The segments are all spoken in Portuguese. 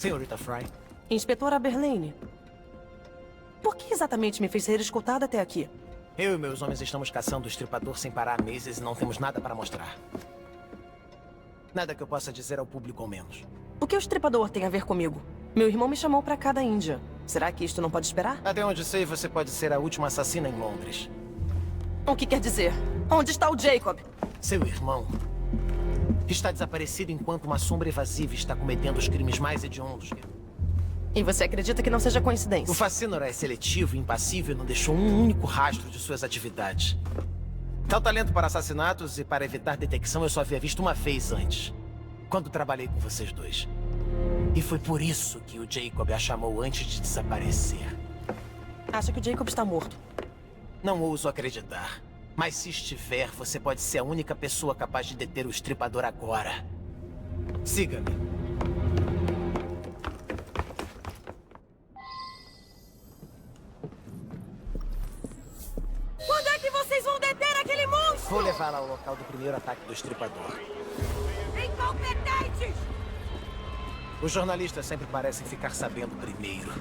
Senhorita Fry. Inspetora Berlane. Por que exatamente me fez ser escoltada até aqui? Eu e meus homens estamos caçando o estripador sem parar há meses e não temos nada para mostrar. Nada que eu possa dizer ao público, ao menos. O que o estripador tem a ver comigo? Meu irmão me chamou pra cá da Índia. Será que isto não pode esperar? Até onde sei, você pode ser a última assassina em Londres. O que quer dizer? Onde está o Jacob? Seu irmão está desaparecido enquanto uma sombra evasiva está cometendo os crimes mais hediondos. E você acredita que não seja coincidência? O Facínora é seletivo e impassível e não deixou um único rastro de suas atividades. Tal talento para assassinatos e para evitar detecção eu só havia visto uma vez antes. Quando trabalhei com vocês dois. E foi por isso que o Jacob a chamou antes de desaparecer. Acha que o Jacob está morto? Não ouso acreditar. Mas se estiver, você pode ser a única pessoa capaz de deter o estripador agora. Siga-me. Quando é que vocês vão deter aquele monstro? Vou levá-la ao local do primeiro ataque do estripador. Incompetentes! Os jornalistas sempre parecem ficar sabendo primeiro.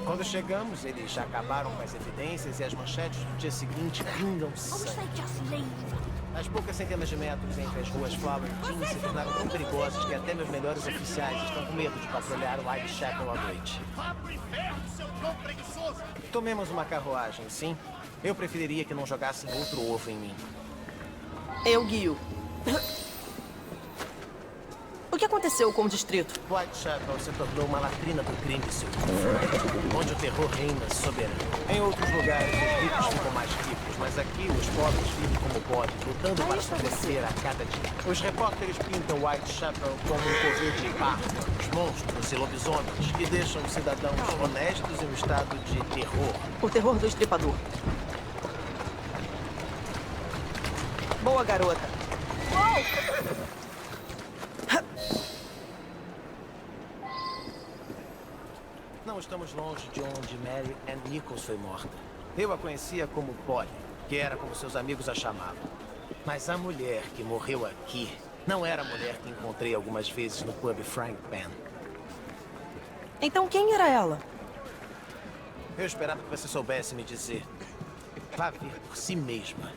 Quando chegamos, eles já acabaram com as evidências e as manchetes do dia seguinte pingam sangue. As poucas centenas de metros entre as ruas Flower e Dean se tornaram tão perigosas que até meus melhores oficiais estão com medo de patrulhar o Whitechapel à noite. Tomemos uma carruagem, sim? Eu preferiria que não jogassem outro ovo em mim. Eu guio. O que aconteceu com o distrito? Whitechapel se tornou uma latrina do crime, seu onde o terror reina soberano. Em outros lugares, os ricos ficam mais ricos, mas aqui os pobres vivem como podem, lutando para sobreviver a cada dia. Os repórteres pintam Whitechapel como um covil de bárbaros, monstros e lobisomens, que deixam os cidadãos honestos em um estado de terror. O terror do estripador. Boa, garota. Não estamos longe de onde Mary Ann Nichols foi morta. Eu a conhecia como Polly, que era como seus amigos a chamavam. Mas a mulher que morreu aqui não era a mulher que encontrei algumas vezes no pub Frank Penn. Então quem era ela? Eu esperava que você soubesse me dizer. Vá ver por si mesma.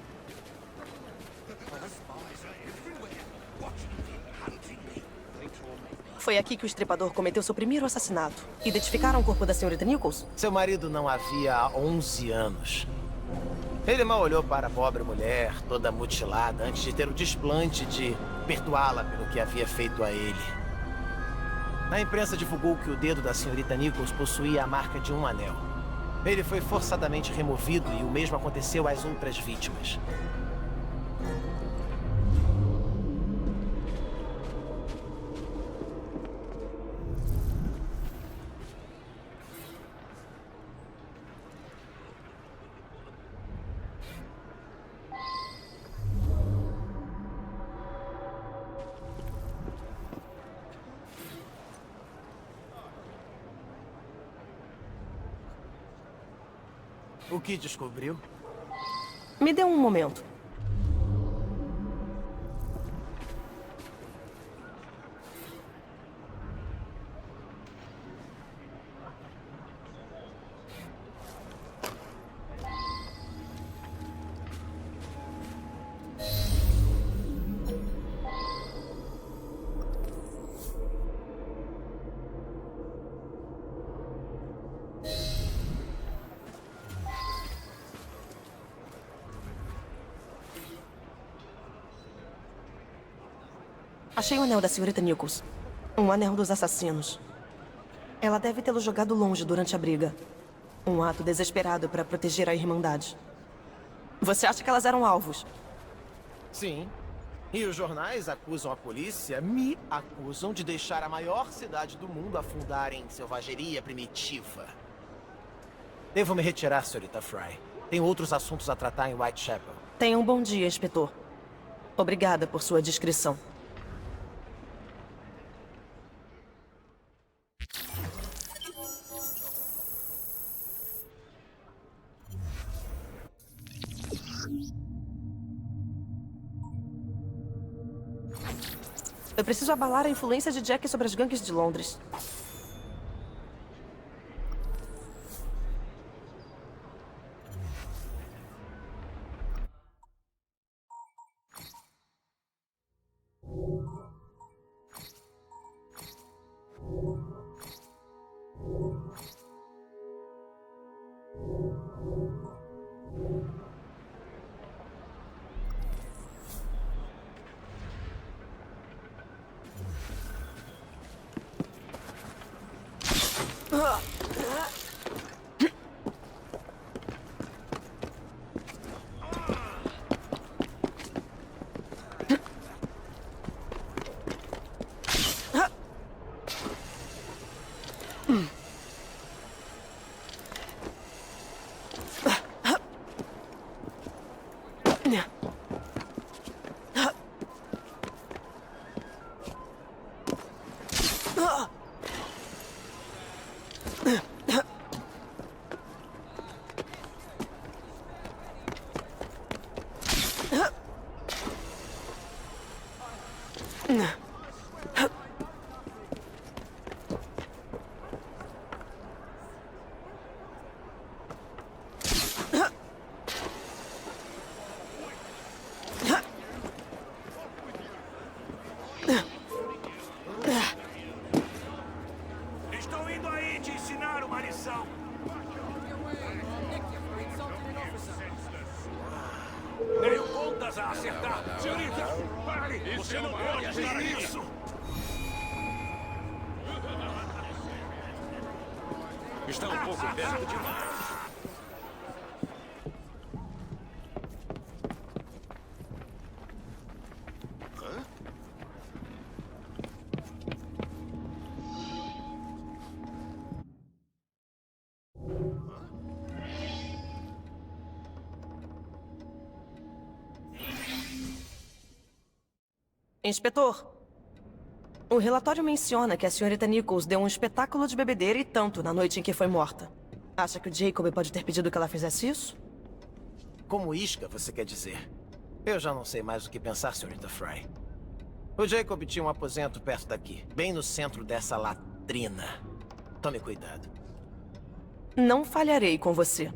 Foi aqui que o estripador cometeu seu primeiro assassinato. Identificaram o corpo da senhorita Nichols? Seu marido não a via há 11 anos. Ele mal olhou para a pobre mulher, toda mutilada, antes de ter o desplante de perdoá-la pelo que havia feito a ele. A imprensa divulgou que o dedo da senhorita Nichols possuía a marca de um anel. Ele foi forçadamente removido e o mesmo aconteceu às outras vítimas. O que descobriu? Me dê um momento. Achei o anel da senhorita Nichols. Um anel dos assassinos. Ela deve tê-lo jogado longe durante a briga. Um ato desesperado para proteger a Irmandade. Você acha que elas eram alvos? Sim. E os jornais acusam a polícia, me acusam de deixar a maior cidade do mundo afundar em selvageria primitiva. Devo me retirar, senhorita Fry. Tenho outros assuntos a tratar em Whitechapel. Tenha um bom dia, inspetor. Obrigada por sua discrição. Eu preciso abalar a influência de Jack sobre as gangues de Londres. Estou indo aí te ensinar uma lição. Tenho contas a acertar. Senhorita, pare! Você não pode estar isso! Está um pouco perto demais. Inspetor, o relatório menciona que a senhorita Nichols deu um espetáculo de bebedeira e tanto na noite em que foi morta. Acha que o Jacob pode ter pedido que ela fizesse isso? Como isca, você quer dizer? Eu já não sei mais o que pensar, senhorita Fry. O Jacob tinha um aposento perto daqui, bem no centro dessa latrina. Tome cuidado. Não falharei com você.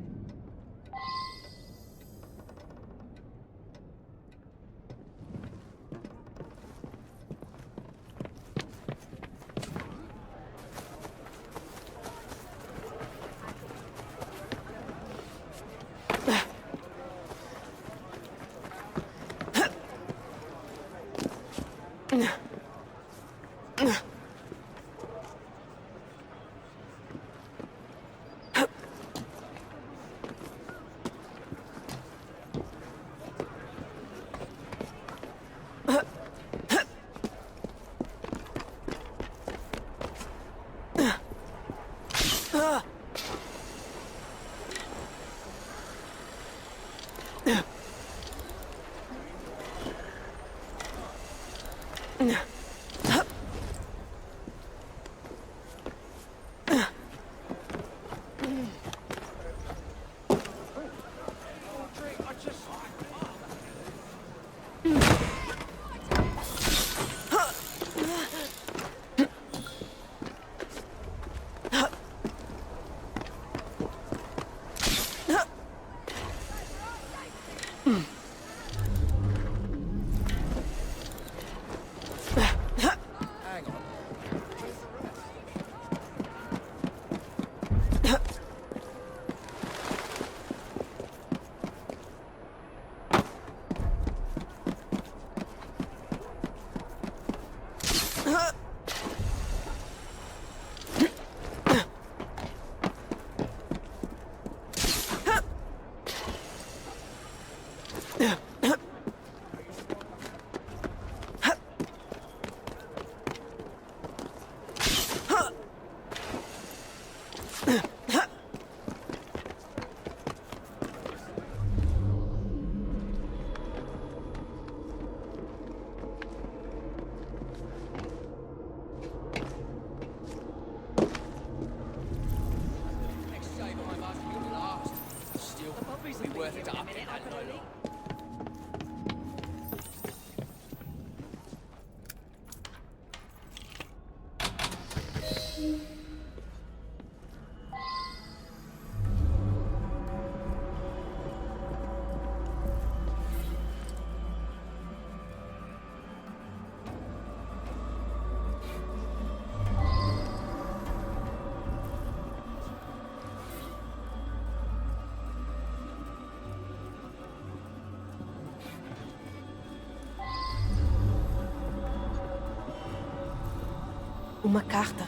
Uma carta.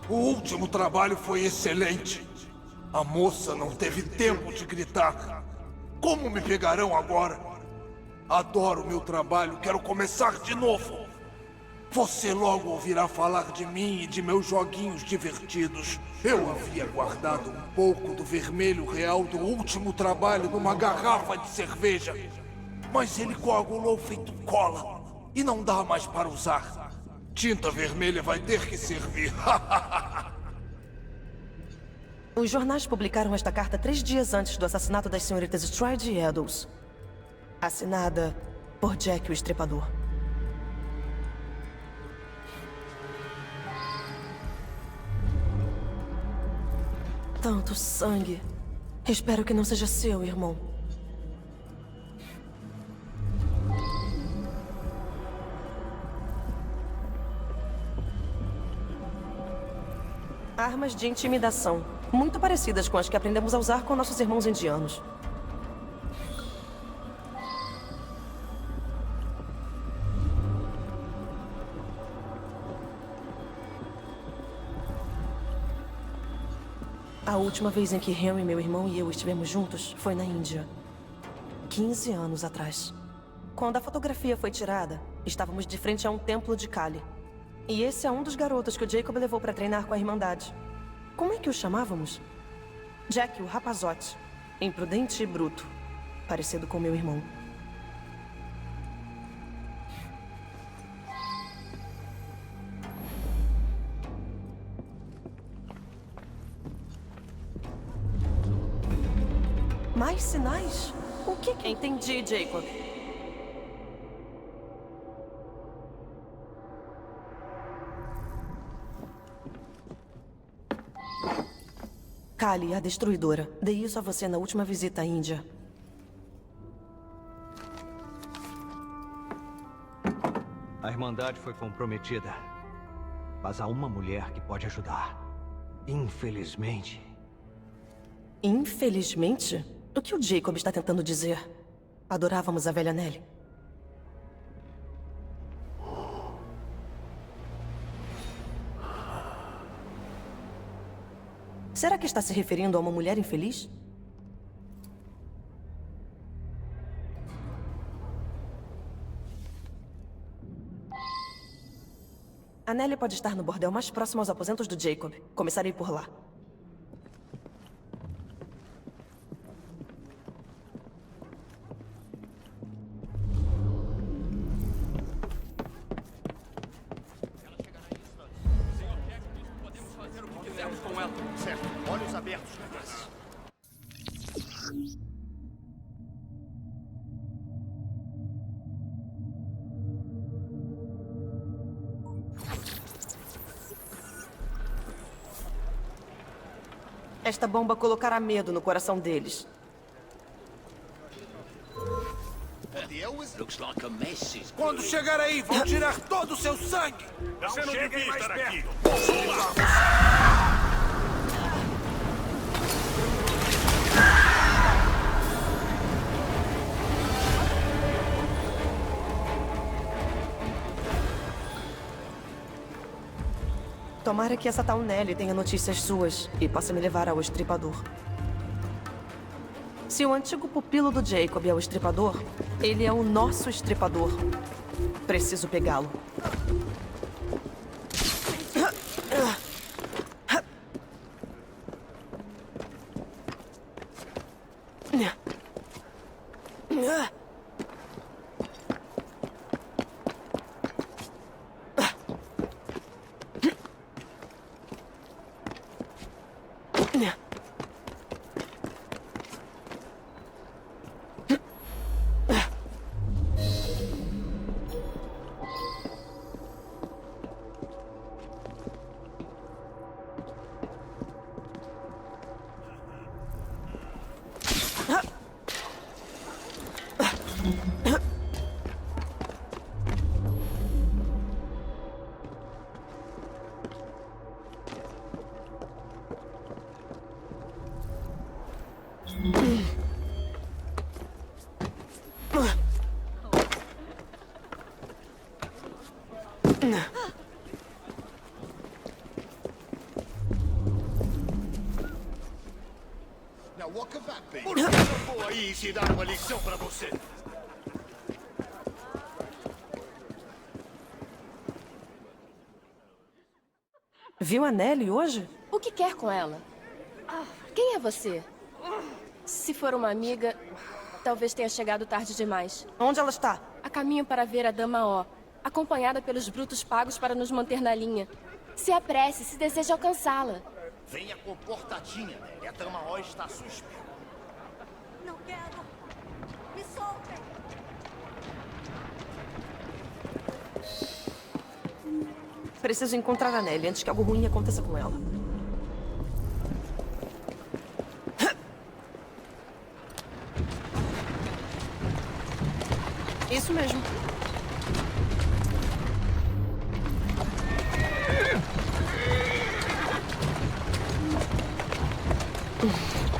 O último trabalho foi excelente. A moça não teve tempo de gritar. Como me pegarão agora? Adoro meu trabalho, quero começar de novo. Você logo ouvirá falar de mim e de meus joguinhos divertidos. Eu havia guardado um pouco do vermelho real do último trabalho numa garrafa de cerveja. Mas ele coagulou feito cola. E não dá mais para usar. Tinta vermelha vai ter que servir. Os jornais publicaram esta carta 3 dias antes do assassinato das senhoritas Stride e Eddowes. Assinada por Jack o Estripador. Tanto sangue. Espero que não seja seu, irmão. Armas de intimidação. Muito parecidas com as que aprendemos a usar com nossos irmãos indianos. A última vez em que Henry, meu irmão e eu estivemos juntos foi na Índia. 15 anos atrás. Quando a fotografia foi tirada, estávamos de frente a um templo de Kali. E esse é um dos garotos que o Jacob levou para treinar com a Irmandade. Como é que o chamávamos? Jack, o rapazote. Imprudente e bruto. Parecido com meu irmão. Mais sinais? O que que... Entendi, Jacob. Kali, a Destruidora. Dei isso a você na última visita à Índia. A Irmandade foi comprometida. Mas há uma mulher que pode ajudar. Infelizmente. Infelizmente? O que o Jacob está tentando dizer? Adorávamos a velha Nelly. Será que está se referindo a uma mulher infeliz? A Nelly pode estar no bordel mais próximo aos aposentos do Jacob. Começarei por lá. Certo, olhos abertos, rapaz. Esta bomba colocará medo no coração deles. Quando chegar aí, vão tirar todo o seu sangue. Você não devia estar aqui. Tomara que essa tal Nelly tenha notícias suas e possa me levar ao Estripador. Se o antigo pupilo do Jacob é o Estripador, ele é o nosso Estripador. Preciso pegá-lo. Por que não vou aí ensinar uma lição para você? Viu a Nelly hoje? O que quer com ela? Quem é você? Se for uma amiga, talvez tenha chegado tarde demais. Onde ela está? A caminho para ver a Dama O, acompanhada pelos brutos pagos para nos manter na linha. Se apresse, se deseja alcançá-la. Venha comportadinha, Nelly. A Dama O está à sua espera. Não quero. Me soltem. Preciso encontrar a Nelly antes que algo ruim aconteça com ela. Isso mesmo.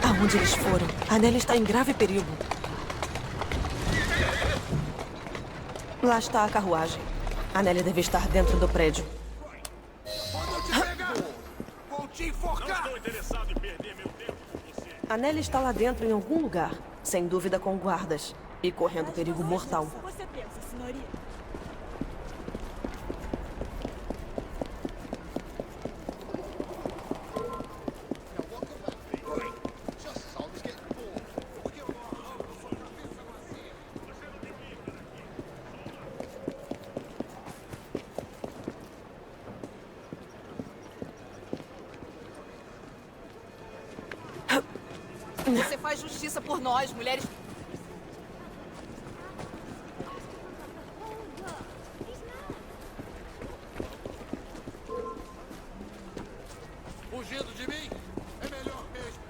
Aonde eles foram? A Nelly está em grave perigo. Lá está a carruagem. A Nelly deve estar dentro do prédio. Quando eu te pegar, vou te enforcar! Não estou interessado em perder meu tempo com você. A Nelly está lá dentro em algum lugar. Sem dúvida com guardas. E correndo perigo mortal. Você pensa, senhoria? Você faz justiça por nós, mulheres. Fugindo de mim? É melhor mesmo.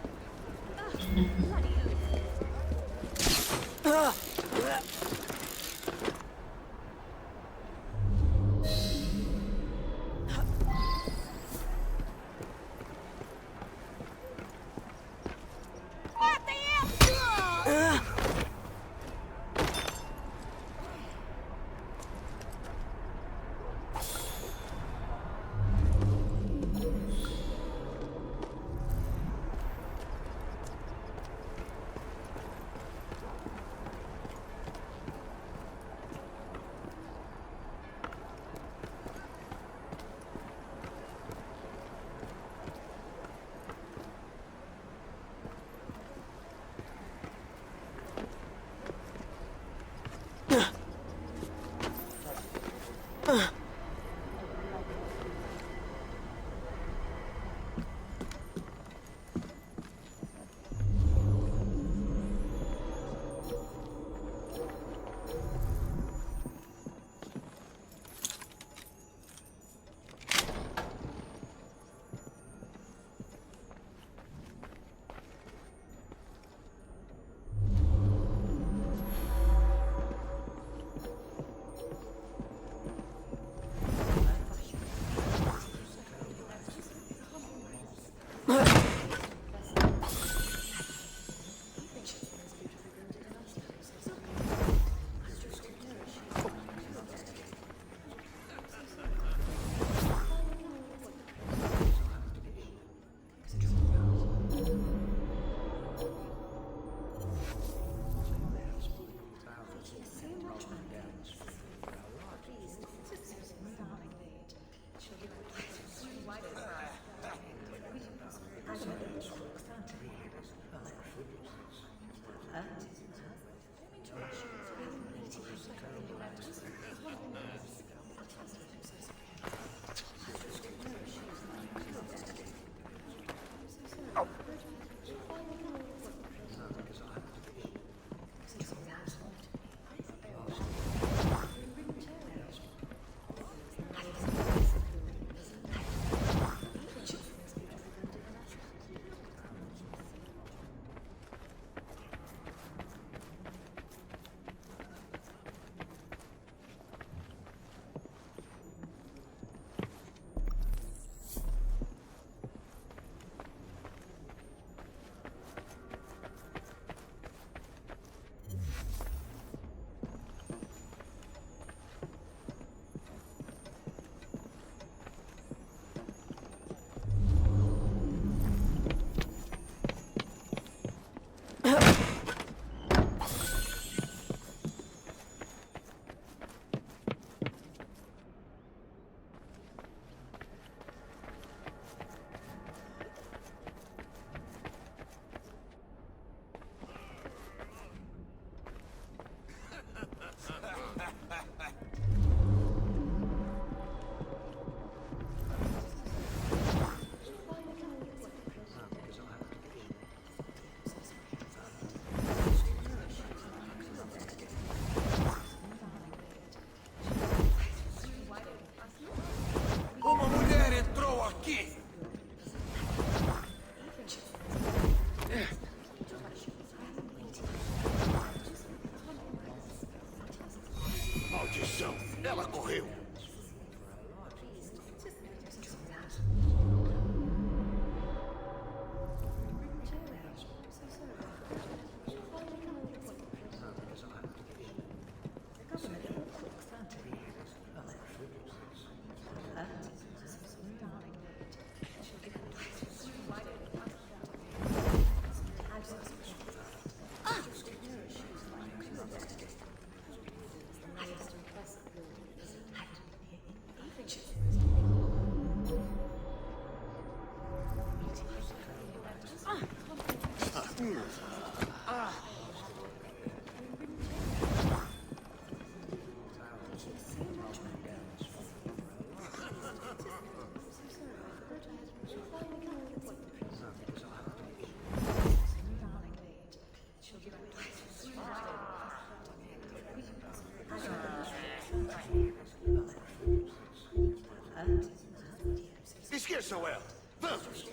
Esqueçam ela. Vamos.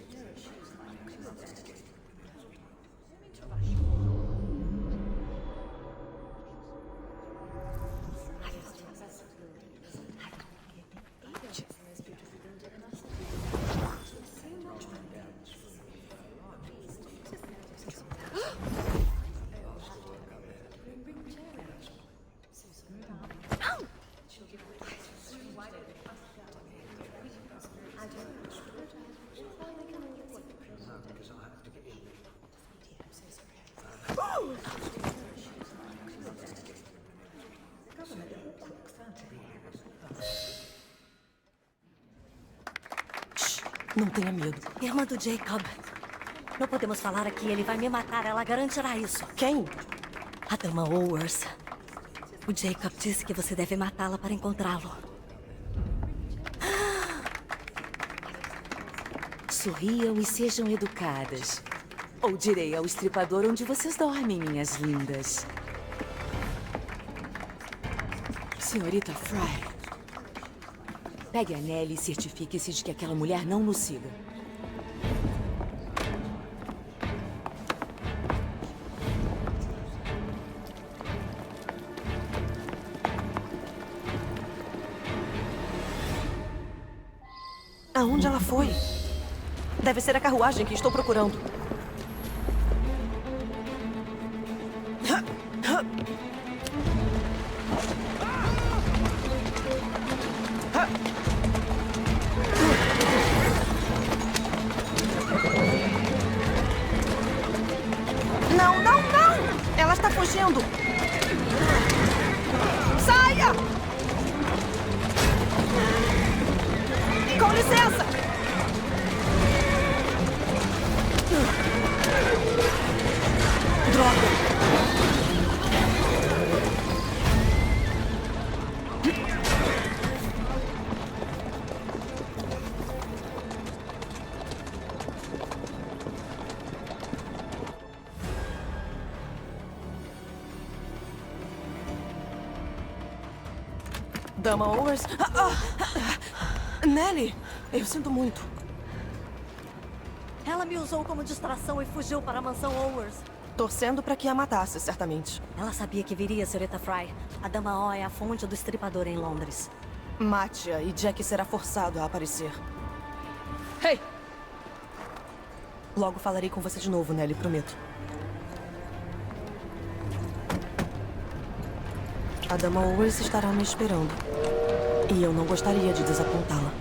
Não tenha medo. Irmã do Jacob. Não podemos falar aqui, ele vai me matar, ela garantirá isso. Quem? A dama Owers. O Jacob disse que você deve matá-la para encontrá-lo. Sorriam e sejam educadas. Ou direi ao estripador onde vocês dormem, minhas lindas. Senhorita Fry. Pegue a Nellie e certifique-se de que aquela mulher não nos siga. Aonde ela foi? Deve ser a carruagem que estou procurando. Não, não, não! Ela está fugindo! Saia! Com licença! Droga! Dama Owers? Nellie, eu sinto muito. Ela me usou como distração e fugiu para a mansão Owers. Torcendo para que a matasse, certamente. Ela sabia que viria, senhorita Fry. A dama O é a fonte do estripador em Londres. Mate-a e Jack será forçado a aparecer. Hey! Logo falarei com você de novo, Nellie, prometo. A dama Owers estará me esperando. E eu não gostaria de desapontá-la.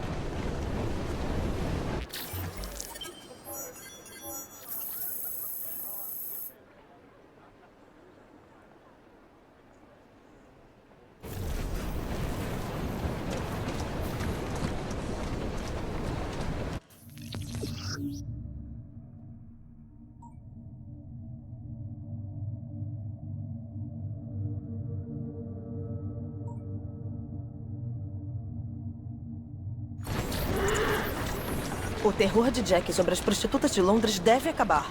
O terror de Jack sobre as prostitutas de Londres deve acabar.